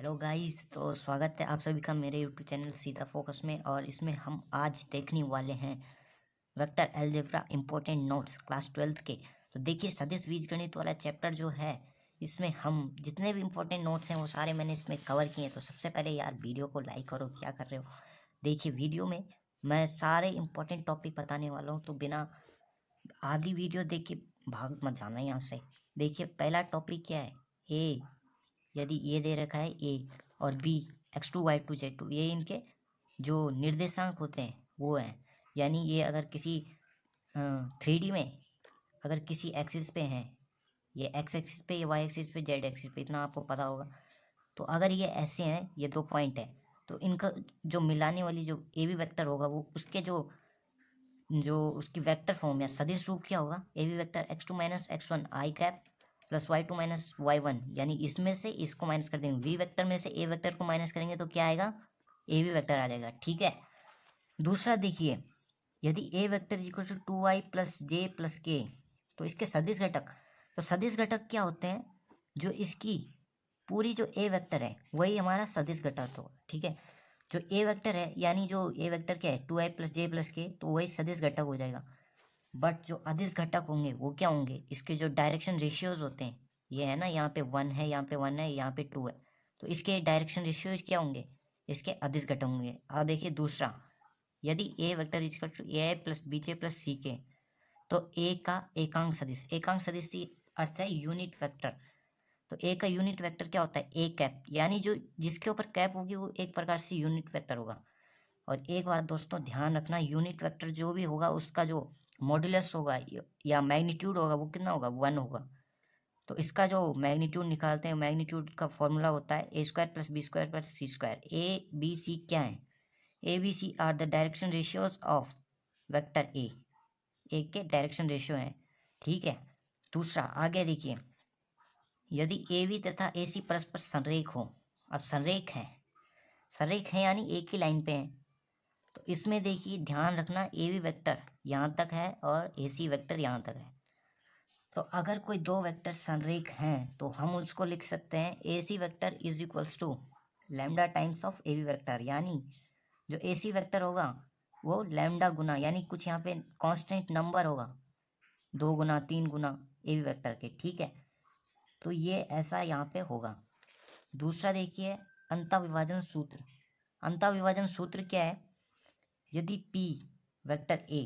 Hello guys, तो स्वागत है आप सभी का मेरे यूट्यूब चैनल सीधा फोकस में। और इसमें हम आज देखने वाले हैं vector algebra important notes class 12th के। तो देखिए, सदिश बीजगणित वाला चैप्टर जो है, इसमें हम जितने भी इम्पोर्टेंट नोट्स हैं वो सारे मैंने इसमें कवर किए हैं। तो सबसे पहले यार वीडियो को लाइक करो, क्या कर रहे हो। देखिए, वीडियो में मैं सारे इम्पोर्टेंट टॉपिक बताने वाला हूँ, तो बिना आधी वीडियो देख के भाग मत जाना यहाँ से। देखिए, पहला टॉपिक क्या है। ए, यदि ये दे रखा है ए और बी x2 y2 z2, ये इनके जो निर्देशांक होते हैं वो हैं। यानी ये अगर किसी 3D में अगर किसी एक्सिस पे हैं, ये x एक्सिस पे, ये y एक्सिस पे, z एक्सिस पे, इतना आपको पता होगा। तो अगर ये ऐसे हैं, ये दो पॉइंट है, तो इनका जो मिलाने वाली जो ए बी वेक्टर होगा वो उसके जो जो उसकी वेक्टर फॉर्म या सदिश रूप क्या होगा। A B vector x2 minus x1 I cap plus y2 minus y1, यानी इसमें से इसको माइनस कर देंगे, वी वेक्टर में से ए वेक्टर को माइनस करेंगे तो क्या आएगा, ए बी वेक्टर आ जाएगा। ठीक है। दूसरा देखिए, यदि A vector is equal to 2y plus J plus K, तो इसके सदिश घटक, तो सदिश घटक क्या होते हैं, जो इसकी पूरी जो ए वेक्टर है वही हमारा सदिश घटक होगा। ठीक है। जो ए वेक्टर है, यानी जो ए वेक्टर क्या है 2i plus J plus K, तो वही सदिश घटक हो जाएगा। बट जो अदिश घटक होंगे वो क्या होंगे, इसके जो डायरेक्शन रेशियोज होते हैं, ये है ना, यहाँ पे 1 है, यहाँ पे 1 है, यहाँ पे 2 है, तो इसके डायरेक्शन रेशियोज क्या होंगे, इसके अदिश घटक होंगे। अब देखिए दूसरा, यदि A vector is equal to A I plus B J plus C K, तो ए का एकांक सदिश, एकांक सदिश से अर्थ है यूनिट वेक्टर। तो ए का यूनिट वेक्टर क्या होता है, ए कैप, यानी जो जिसके ऊपर कैप होगी वो एक प्रकार से यूनिट वेक्टर होगा। और एक बात दोस्तों ध्यान रखना, यूनिट वेक्टर जो भी होगा उसका जो मॉड्यूलस होगा या मैग्नीट्यूड होगा वो कितना होगा, 1 होगा। तो इसका जो मैग्नीट्यूड निकालते हैं, मैग्नीट्यूड का फॉर्मूला होता है A square plus B square plus C square. A B C क्या है, A B C are the direction ratios of vector A के डायरेक्शन रेशियो है। ठीक है। दूसरा आगे देखिए, यदि ए बी तथा ए सी परस्पर संरेख हो। अब संरेख है यानी एक ही लाइन पे है। तो इसमें देखिए ध्यान रखना, ए बी वेक्टर यहाँ तक है और ए सी वेक्टर यहाँ तक है। तो अगर कोई दो वेक्टर संरेख हैं तो हम उसको लिख सकते हैं A C vector is equals to lambda times of A B vector. यानी जो ए सी वेक्टर होगा वो लैम्डा गुना, यानी कुछ यहाँ पे कांस्टेंट नंबर होगा, 2 गुना 3 गुना ए बी वेक्टर के। ठीक है। तो ये ऐसा यहाँ पे होगा। दूसरा देखिए, अंतःविभाजन सूत्र। अंतःविभाजन सूत्र क्या है, यदि P वेक्टर A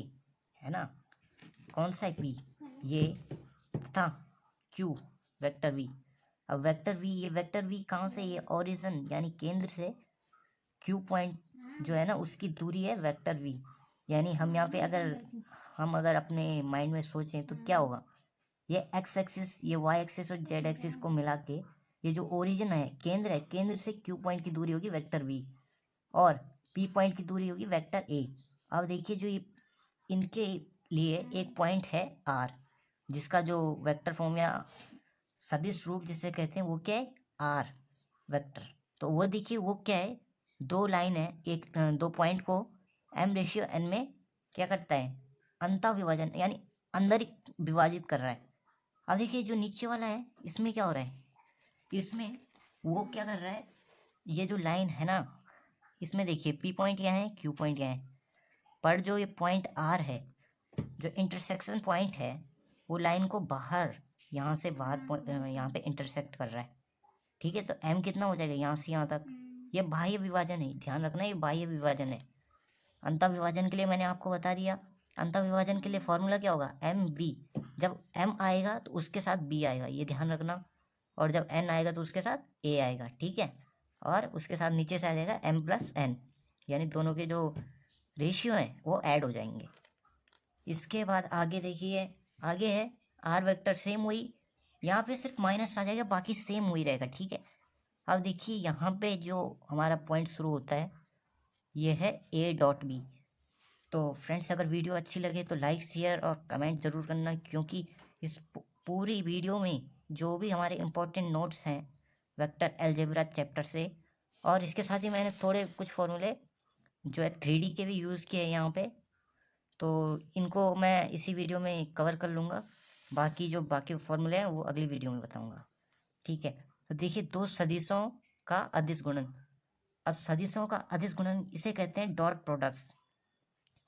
है ना, कौन सा है P, ये था Q वेक्टर V। अब वेक्टर V, ये वेक्टर V कहाँ से, ये ओरिजिन यानी केंद्र से Q पॉइंट जो है ना उसकी दूरी है वेक्टर V। यानी हम यहाँ पे अगर अपने माइंड में सोचें तो क्या होगा, ये एक्स एक्सिस, ये वाई एक्सिस और जेड एक्सिस को मिला के ये जो ओरिजिन है, केंद्र है, केंद्र से Q पॉइंट की दूरी होगी वेक्टर V, और P पॉइंट की दूरी होगी वेक्टर A। अब देखिए, जो ये इनके लिए एक पॉइंट है R, जिसका जो वेक्टर फॉर्म या सदिश रूप जिसे कहते हैं वो क्या है, R वेक्टर। तो वो देखिए वो क्या है, दो लाइन है, दो पॉइंट को m/n में क्या करता है, अंतः विभाजन यानी अंदर ही विभाजित कर रहा है। अब देखिए जो नीचे वाला है इसमें क्या हो रहा है, इसमें वो क्या कर रहा है, ये जो लाइन है ना, इसमें देखिए P पॉइंट यहाँ है, Q पॉइंट यहाँ है, पर जो ये पॉइंट R है, जो इंटरसेक्शन पॉइंट है, वो लाइन को बाहर, यहाँ से बाहर यहाँ पे इंटरसेक्ट कर रहा है। ठीक है। तो M कितना हो जाएगा, यहाँ से यहाँ तक, ये बाह्य विभाजन है, ध्यान रखना ये बाह्य विभाजन है। अंतः विभाजन के लिए मैंने आपको बता दिया, अंतः विभाजन के लिए फॉर्मूला क्या होगा, MV। जब M आएगा तो उसके साथ B आएगा, ये ध्यान रखना, और जब N आएगा तो उसके साथ A आएगा। ठीक है। और उसके साथ नीचे से आ जाएगा M+N, यानी दोनों के जो रेशियो हैं वो ऐड हो जाएंगे। इसके बाद आगे देखिए, आगे है R वेक्टर, सेम वही, यहाँ पे सिर्फ माइनस आ जाएगा, बाकी सेम वही रहेगा। ठीक है। अब देखिए यहाँ पे जो हमारा पॉइंट शुरू होता है ये है A.B। तो फ्रेंड्स, अगर वीडियो अच्छी लगे तो लाइक शेयर और कमेंट ज़रूर करना, क्योंकि इस पूरी वीडियो में जो भी हमारे इम्पोर्टेंट नोट्स हैं वेक्टर अलजेब्रा चैप्टर से, और इसके साथ ही मैंने थोड़े कुछ फॉर्मूले जो है 3D के भी यूज़ किए हैं यहाँ पे, तो इनको मैं इसी वीडियो में कवर कर लूँगा। बाकी जो बाकी फॉर्मूले हैं वो अगली वीडियो में बताऊँगा। ठीक है। तो देखिए, दो सदिशों का अदिश गुणन। अब सदिशों का अदिश गुणन इसे कहते हैं डॉट प्रोडक्ट्स।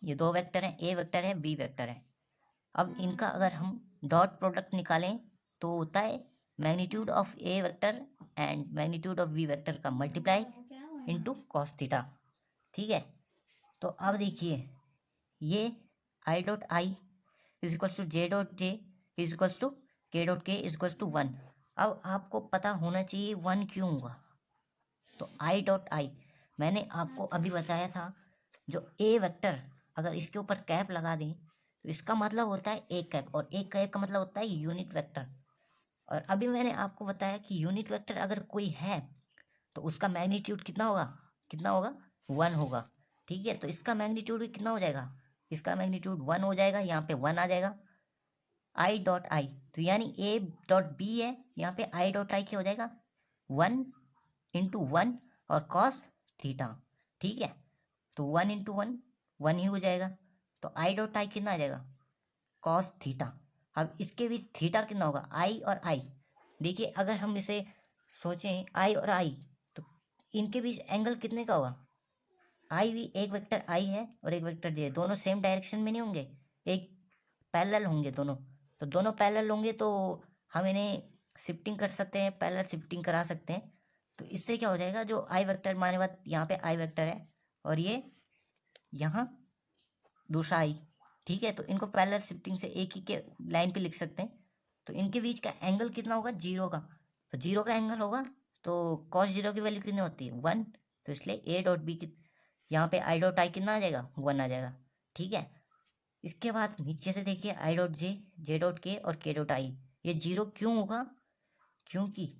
ये दो वेक्टर हैं, ए वेक्टर है, बी वेक्टर है। अब इनका अगर हम डॉट प्रोडक्ट निकालें तो होता है magnitude of A vector and magnitude of B vector का मल्टीप्लाई इनटू कॉस थीटा। ठीक है, तो अब देखिए ये I dot I is equals to J dot J is equals to K dot K is equals to 1। अब आपको पता होना चाहिए 1 क्यों होगा। तो आई डॉट आई मैंने आपको अभी बताया था, जो ए वेक्टर अगर इसके ऊपर कैप लगा दें तो इसका मतलब होता है एक कैप, और एक कैप का मतलब होता है यूनिट वेक्टर। और अभी मैंने आपको बताया कि यूनिट वेक्टर अगर कोई है तो उसका मैग्नीट्यूड कितना होगा, कितना होगा, 1 होगा। ठीक है, तो इसका मैग्नीट्यूड भी कितना हो जाएगा, इसका मैग्नीट्यूड 1 हो जाएगा, यहाँ पे 1 आ जाएगा। आई डॉट आई तो यानी ए डॉट बी है, यहाँ पे आई डॉट आई क्या हो जाएगा, 1 इंटू 1 और कॉस थीटा। ठीक है, तो 1 इंटू 1 1 ही हो जाएगा, तो आई डॉट आई कितना आ जाएगा, कॉस थीटा। अब इसके बीच थीटा कितना होगा, आई और आई। देखिए अगर हम इसे सोचें आई और आई तो इनके बीच एंगल कितने का होगा, आई भी एक वेक्टर आई है और एक वेक्टर जे, दोनों सेम डायरेक्शन में नहीं होंगे, एक पैरेलल होंगे दोनों। तो दोनों पैरेलल होंगे तो हम इन्हें शिफ्टिंग कर सकते हैं, पैरेलल शिफ्टिंग करा सकते हैं। तो इससे क्या हो जाएगा, जो आई वेक्टर माने बात यहाँ पे आई वेक्टर है और ये यहाँ दूसरा आई। ठीक है, तो इनको पैरेलल शिफ्टिंग से एक ही के लाइन पे लिख सकते हैं। तो इनके बीच का एंगल कितना होगा, जीरो का। तो जीरो का एंगल होगा तो कॉस जीरो की वैल्यू कितनी होती है, 1। तो इसलिए ए डॉट बी की यहाँ पे आई डॉट आई कितना आ जाएगा, 1 आ जाएगा। ठीक है, इसके बाद नीचे से देखिए I dot J, J dot के और के डॉट आई, ये जीरो क्यों होगा, क्योंकि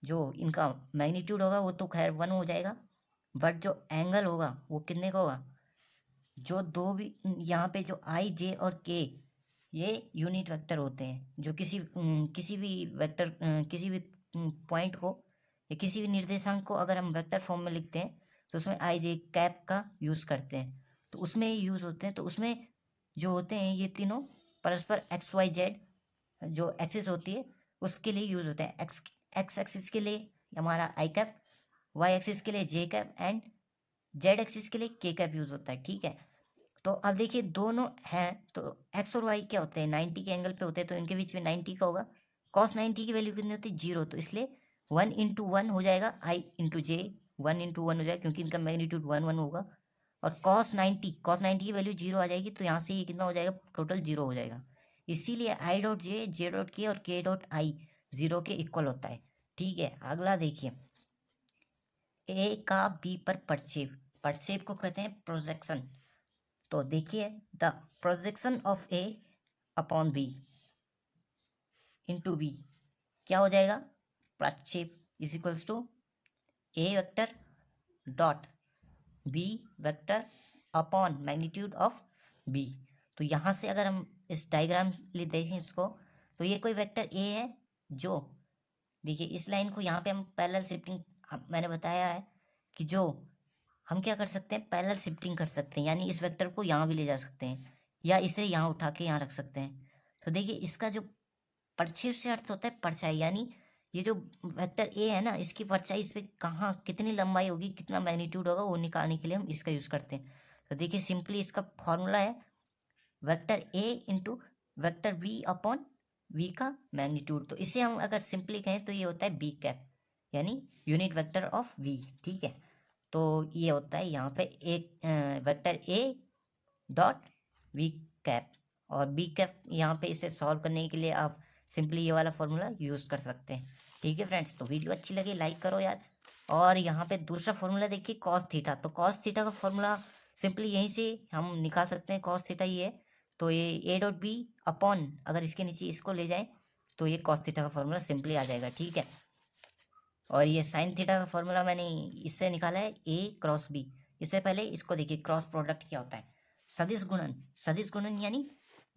जो इनका मैग्नीट्यूड होगा वो तो खैर 1 हो जाएगा, बट जो एंगल होगा वो कितने का होगा, जो दो भी यहाँ पे जो आई जे और के ये यूनिट वेक्टर होते हैं, जो किसी भी वेक्टर किसी भी पॉइंट को या किसी भी निर्देशांक को अगर हम वेक्टर फॉर्म में लिखते हैं तो उसमें आई जे कैप का यूज़ करते हैं, तो उसमें यूज़ होते हैं। तो उसमें जो होते हैं ये तीनों परस्पर एक्स वाई जेड जो एक्सिस होती है उसके लिए यूज़ होते हैं। एक्स एक्स एक्सिस के लिए हमारा आई कैप, वाई एक्सिस के लिए जे कैप एंड जेड एक्सिस के लिए के कैप यूज़ होता है। ठीक है, तो अब देखिए दोनों हैं तो एक्स और वाई क्या होते हैं, 90 के एंगल पे होते हैं, तो इनके बीच में 90 का होगा। कॉस 90 की वैल्यू कितनी होती है, 0। तो इसलिए 1 इंटू 1 हो जाएगा आई इंटू जे, 1 इंटू 1 हो जाएगा क्योंकि इनका मैग्नीट्यूड 1 1 होगा। और कॉस 90 की वैल्यू 0 आ जाएगी, तो यहाँ से ये कितना हो जाएगा, टोटल 0 हो जाएगा। इसीलिए I dot J, J dot के और के डॉट आई 0 के इक्वल होता है। ठीक है, अगला देखिए ए का बी पर प्रक्षेप, प्रक्षेप को कहते हैं प्रोजेक्शन। तो देखिए the projection of A upon B into B क्या हो जाएगा, प्रक्षेप is equals to A vector dot B vector upon magnitude of B. तो यहाँ से अगर हम इस डायग्राम लिए देखें इसको, तो ये कोई वेक्टर ए है जो, देखिए इस लाइन को यहाँ पे हम पैरेलल शिफ्टिंग, मैंने बताया है कि जो हम क्या कर सकते हैं, पैरेलल शिफ्टिंग कर सकते हैं, यानी इस वेक्टर को यहाँ भी ले जा सकते हैं या इसे यहाँ उठा के यहाँ रख सकते हैं। तो देखिए इसका जो प्रक्षेप से अर्थ होता है परछाई, यानी ये जो वेक्टर ए है ना इसकी परछाई इस पर कहाँ कितनी लंबाई होगी, कितना मैग्नीट्यूड होगा, वो निकालने के लिए हम इसका यूज़ करते हैं। तो देखिए सिंपली इसका फॉर्मूला है vector A into vector B upon V का मैग्नीट्यूड। तो इसे हम अगर सिंपली कहें तो ये होता है बी कैप, यानी यूनिट वेक्टर ऑफ वी। ठीक है, तो ये होता है यहाँ पे एक vector A dot V cap, और बी कैप यहाँ पे इसे सॉल्व करने के लिए आप सिंपली ये वाला फॉर्मूला यूज़ कर सकते हैं। ठीक है फ्रेंड्स, तो वीडियो अच्छी लगी लाइक करो यार। और यहाँ पे दूसरा फॉर्मूला देखिए कॉस थीटा, तो कॉस थीटा का फॉर्मूला सिंपली यहीं से हम निकाल सकते हैं, कॉस थीटा ये है, तो ये ए डॉट बी अपॉन अगर इसके नीचे इसको ले जाए तो ये कॉस थीटा का फॉर्मूला सिंपली आ जाएगा। ठीक है, और ये साइन थीटा का फॉर्मूला मैंने इससे निकाला है ए क्रॉस बी। इससे पहले इसको देखिए क्रॉस प्रोडक्ट क्या होता है, सदिश गुणन। सदिश गुणन यानी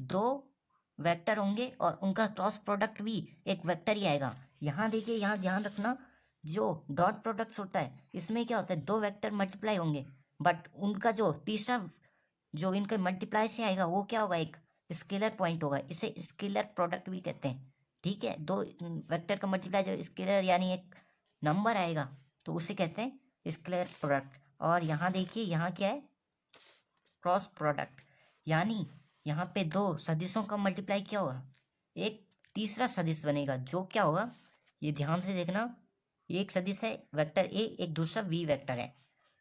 दो वेक्टर होंगे और उनका क्रॉस प्रोडक्ट भी एक वेक्टर ही आएगा। यहाँ देखिए, यहाँ ध्यान रखना, जो डॉट प्रोडक्ट्स होता है इसमें क्या होता है, दो वेक्टर मल्टीप्लाई होंगे, बट उनका जो तीसरा जो इनके मल्टीप्लाई से आएगा वो क्या होगा, एक स्केलर पॉइंट होगा, इसे स्केलर प्रोडक्ट भी कहते हैं। ठीक है, दो वेक्टर का मल्टीप्लाई जो स्केलर यानी एक नंबर आएगा तो उसे कहते हैं स्केलर प्रोडक्ट। और यहाँ देखिए यहाँ क्या है, क्रॉस प्रोडक्ट, यानी यहाँ पे दो सदिशों का मल्टीप्लाई क्या होगा, एक तीसरा सदिश बनेगा जो क्या होगा, ये ध्यान से देखना, एक सदिश है वेक्टर ए, एक दूसरा वी वेक्टर है।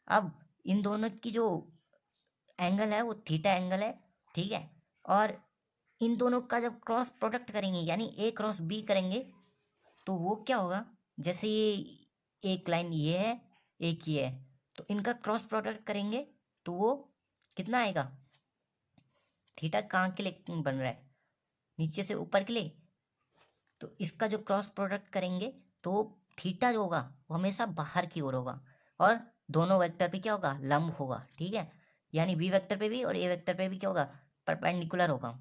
अब इन दोनों की जो एंगल है वो थीटा एंगल है, ठीक है। और इन दोनों का जब क्रॉस प्रोडक्ट करेंगे यानी ए क्रॉस बी करेंगे तो वो क्या होगा, जैसे ये एक लाइन ये है, एक ये है, तो इनका क्रॉस प्रोडक्ट करेंगे तो वो कितना आएगा, थीटा कहाँ के लिए बन रहा है, नीचे से ऊपर के लिए, तो इसका जो क्रॉस प्रोडक्ट करेंगे तो थीटा जो होगा वो हमेशा बाहर की ओर होगा और दोनों वेक्टर पे क्या होगा, लंब होगा, ठीक है। यानी बी वेक्टर पे भी और ए वेक्टर पे भी क्या होगा, परपेंडिकुलर होगा,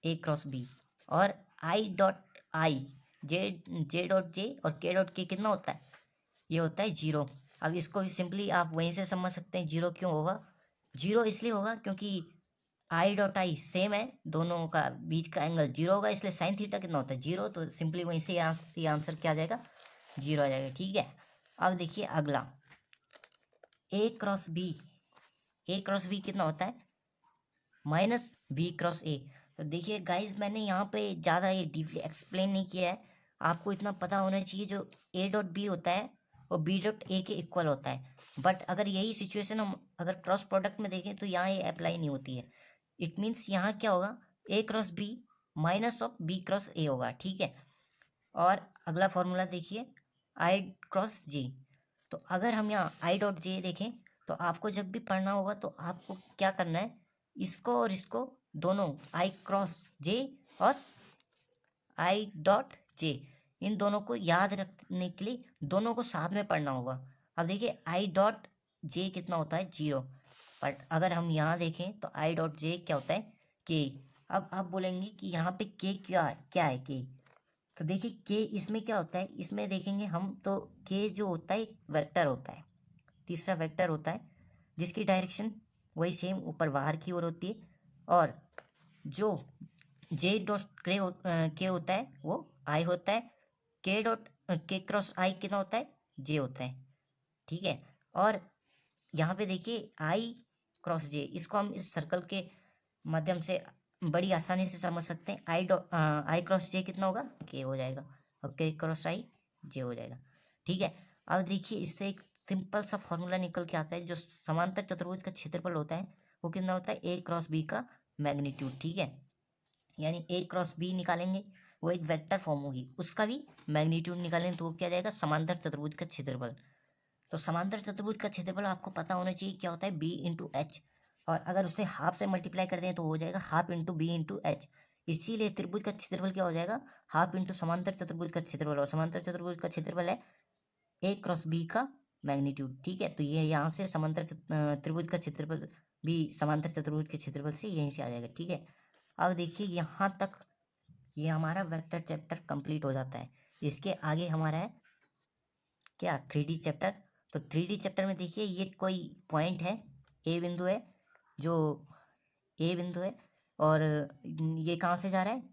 ए क्रॉस बी। और आई डॉट आई, जे डॉट जे और के डॉट के कितना होता है, ये होता है जीरो। अब इसको भी सिंपली आप वहीं से समझ सकते हैं जीरो क्यों होगा, जीरो इसलिए होगा क्योंकि आई डॉट आई सेम है, दोनों का बीच का एंगल जीरो होगा, इसलिए साइन थीटा कितना होता है जीरो, तो सिंपली वहीं से ये आंसर क्या आ जाएगा, जीरो आ जाएगा, ठीक है। अब देखिए अगला ए क्रॉस बी, ए क्रॉस बी कितना होता है, माइनस बी क्रॉस ए। तो देखिए गाइज मैंने यहाँ पे ज़्यादा ये डीपली एक्सप्लेन नहीं किया है, आपको इतना पता होना चाहिए जो ए डॉट बी होता है और बी डॉट ए के इक्वल होता है। बट अगर यही सिचुएशन हम अगर क्रॉस प्रोडक्ट में देखें तो यहाँ ये अप्लाई नहीं होती है। इट मीन्स यहाँ क्या होगा, A cross B minus of B cross A होगा, ठीक है। और अगला फॉर्मूला देखिए आई क्रॉस जे। तो अगर हम यहाँ आई डॉट जे देखें तो आपको जब भी पढ़ना होगा तो आपको क्या करना है, इसको और इसको दोनों आई क्रॉस जे और आई डॉट जे, इन दोनों को याद रखने के लिए दोनों को साथ में पढ़ना होगा। अब देखिए आई डॉट जे कितना होता है जीरो, बट अगर हम यहाँ देखें तो आई डॉट जे क्या होता है के। अब आप बोलेंगे कि यहाँ पे के क्या है के, तो देखिए के इसमें क्या होता है, इसमें देखेंगे हम तो के जो होता है एक वेक्टर होता है, तीसरा वेक्टर होता है जिसकी डायरेक्शन वही सेम ऊपर बाहर की ओर होती है। और जो जे डॉट के होता है वो आई होता है, के डॉट के क्रॉस आई कितना होता है, जे होता है, ठीक है। और यहाँ पे देखिए आई क्रॉस जे, इसको हम इस सर्कल के माध्यम से बड़ी आसानी से समझ सकते हैं, आई क्रॉस जे कितना होगा, के हो जाएगा, और के क्रॉस आई जे हो जाएगा, ठीक है। अब देखिए इससे एक सिंपल सा फॉर्मूला निकल के आता है, जो समांतर चतुर्भुज का क्षेत्रफल होता है वो कितना होता है, ए क्रॉस बी का मैग्नीट्यूड, ठीक है। यानी ए क्रॉस बी निकालेंगे वो एक वेक्टर फॉर्म होगी, उसका भी मैग्नीट्यूड निकालेंगे तो वो क्या जाएगा, समांतर चतुर्भुज का क्षेत्रफल। तो समांतर चतुर्भुज का क्षेत्रफल आपको पता होना चाहिए क्या होता है, बी इंटू एच, और अगर उसे हाफ से मल्टीप्लाई कर दें तो हो जाएगा half into B into H. इसीलिए त्रिभुज का क्षेत्रफल क्या हो जाएगा, हाफ इंटू समांतर चतुर्भुज का क्षेत्रफल, और समांतर चतुर्भुज का क्षेत्रफल है ए क्रॉस बी का मैग्नीट्यूड, ठीक है। तो ये यहाँ से समांतर त्रिभुज का क्षेत्रफल भी समांतर चतुर्भुज के क्षेत्रफल से यहीं से आ जाएगा, ठीक है। अब देखिए यहाँ तक ये हमारा वेक्टर चैप्टर कंप्लीट हो जाता है। इसके आगे हमारा है क्या, 3D चैप्टर। तो 3D चैप्टर में देखिए ये कोई पॉइंट है, ए बिंदु है, जो ए बिंदु है, और ये कहाँ से जा रहा है,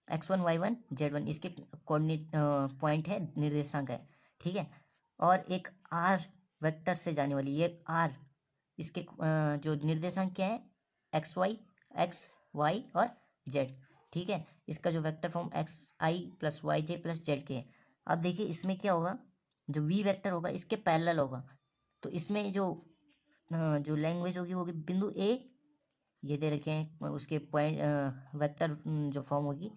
x1 y1 z1, इसके कोऑर्डिनेट पॉइंट है, निर्देशांक है, ठीक है। और एक r वेक्टर से जाने वाली ये r, इसके जो निर्देशांक क्या है, एक्स वाई और z, ठीक है। इसका जो वेक्टर फॉर्म एक्स आई प्लस वाई जे प्लस जेड के है। अब देखिए इसमें क्या होगा, जो वी वेक्टर होगा इसके पैरेलल होगा, तो इसमें जो लैंग्वेज होगी बिंदु ए, ये दे रखे हैं उसके पॉइंट वेक्टर जो फॉर्म होगी,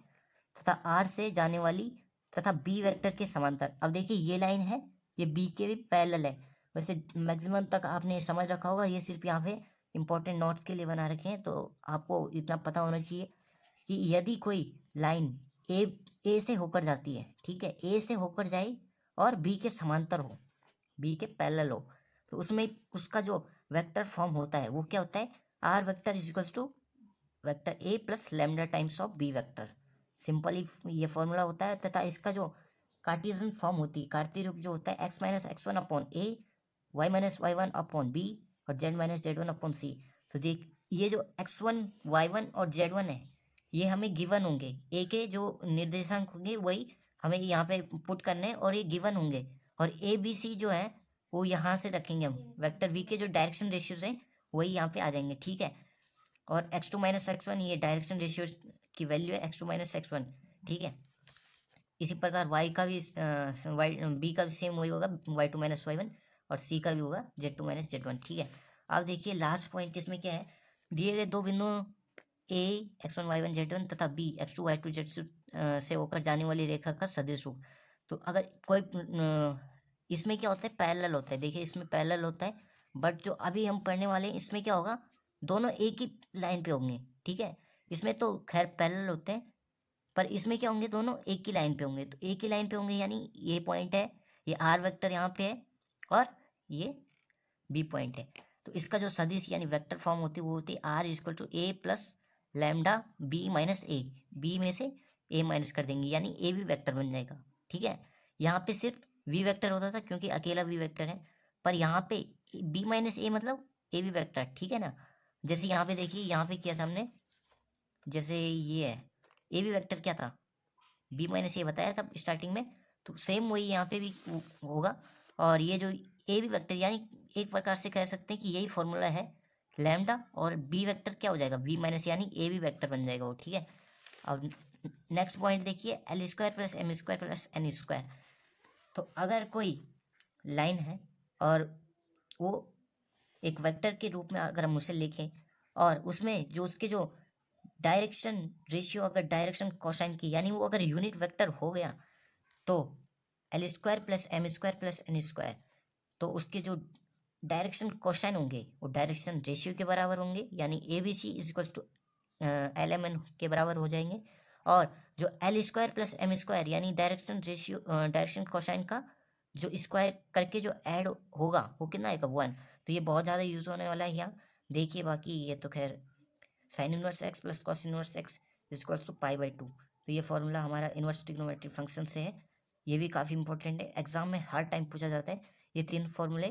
तथा आर से जाने वाली तथा बी वेक्टर के समांतर। अब देखिए ये लाइन है, ये बी के भी पैरेलल है। वैसे मैक्सिमम तक आपने समझ रखा होगा, ये सिर्फ यहाँ पे इंपॉर्टेंट नोट्स के लिए बना रखे हैं, तो आपको इतना पता होना चाहिए कि यदि कोई लाइन ए से होकर जाती है, ठीक है, ए से होकर जाए और बी के समांतर हो, बी के पैरेलल हो, तो उसमें उसका जो वेक्टर फॉर्म होता है वो क्या होता है, R vector is equals to vector A plus lambda times of B vector. Simply ये फॉर्मूला होता है, तथा इसका जो कार्टेशियन फॉर्म होती है, कार्तीय रूप जो होता है X minus X one upon A, Y minus Y one upon B और Z minus Z one upon C. तो देख ये जो एक्स वन वाई वन और जेड वन है ये हमें गिवन होंगे, ए के जो निर्देशांक होंगे वही हमें यहाँ पे पुट करने हैं और ये गिवन होंगे, और ए बी सी जो है वो यहाँ से रखेंगे हम, वेक्टर वी के जो डायरेक्शन रेशियोज हैं वही यहाँ पे आ जाएंगे, ठीक है। और x2 माइनस x1 ये डायरेक्शन रेशियो की वैल्यू है, x2 माइनस x1, ठीक है। इसी प्रकार y का भी b का भी सेम वही होगा, y2 माइनस y1, और c का भी होगा z2 माइनस z1, ठीक है। अब देखिए लास्ट पॉइंट इसमें क्या है, दिए गए दो बिंदु a x1 y1 z1 तथा b x2 y2 z2 से होकर जाने वाली रेखा का सदिश रूप। तो अगर कोई इसमें क्या होता है, पैरेलल होता है, देखिए इसमें पैरेलल होता है, बट जो अभी हम पढ़ने वाले हैं इसमें क्या होगा, दोनों एक ही लाइन पे होंगे, ठीक है। इसमें तो खैर पैरेलल होते हैं, पर इसमें क्या होंगे, दोनों एक ही लाइन पे होंगे। तो एक ही लाइन पे होंगे यानी ये पॉइंट है, ये आर वेक्टर यहाँ पे है, और ये बी पॉइंट है। तो इसका जो सदिश यानी वेक्टर फॉर्म होती है वो होती है R equal to A plus lambda B minus A, B में से ए माइनस कर देंगे यानी ए भी वेक्टर बन जाएगा, ठीक है। यहाँ पे सिर्फ वी वेक्टर होता था क्योंकि अकेला वी वेक्टर है, पर यहाँ पे बी माइनस ए मतलब ए भी वेक्टर, ठीक है ना। जैसे यहाँ पे देखिए, यहाँ पे किया था हमने, जैसे ये है ए भी वेक्टर क्या था, बी माइनस ए बताया था स्टार्टिंग में, तो सेम वही यहाँ पे भी होगा। और ये जो ए भी वेक्टर यानी एक प्रकार से कह सकते हैं कि यही फॉर्मूला है लैम्डा, और बी वेक्टर क्या हो जाएगा, बी माइनस यानी ए भी वेक्टर बन जाएगा वो, ठीक है। अब नेक्स्ट पॉइंट देखिए, L square plus M square plus N square. तो अगर कोई लाइन है और वो एक वेक्टर के रूप में अगर हम उसे लिखें, और उसमें जो उसके जो डायरेक्शन रेशियो अगर डायरेक्शन कोसाइन की यानी वो अगर यूनिट वेक्टर हो गया, तो L square plus M square plus N square, तो उसके जो डायरेक्शन कोसाइन होंगे वो डायरेक्शन रेशियो के बराबर होंगे, यानी A B C is equal to L M N के बराबर हो जाएंगे। और जो L square plus M square यानी डायरेक्शन रेशियो डायरेक्शन कोसाइन का जो स्क्वायर करके जो ऐड होगा वो कितना आएगा, 1। तो ये बहुत ज़्यादा यूज़ होने वाला है यहाँ, देखिए। बाकी ये तो खैर sine inverse X plus cos inverse X equals to पाई/2। तो ये फॉर्मूला हमारा इनवर्स ट्रिग्नोमेट्रिक फंक्शन से है, ये भी काफ़ी इंपॉर्टेंट है, एग्जाम में हर टाइम पूछा जाता है। ये तीन फॉर्मूले,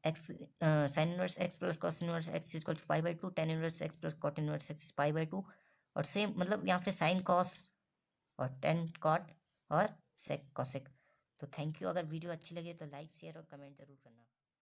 X sine inverse X plus cos inverse X equal to पाई/2, tan inverse X plus cot inverse X पाई/2, और सेम मतलब यहाँ पे साइन कॉस और टेन कॉट और सेक कॉसेक। तो थैंक यू, अगर वीडियो अच्छी लगे तो लाइक शेयर और कमेंट जरूर करना।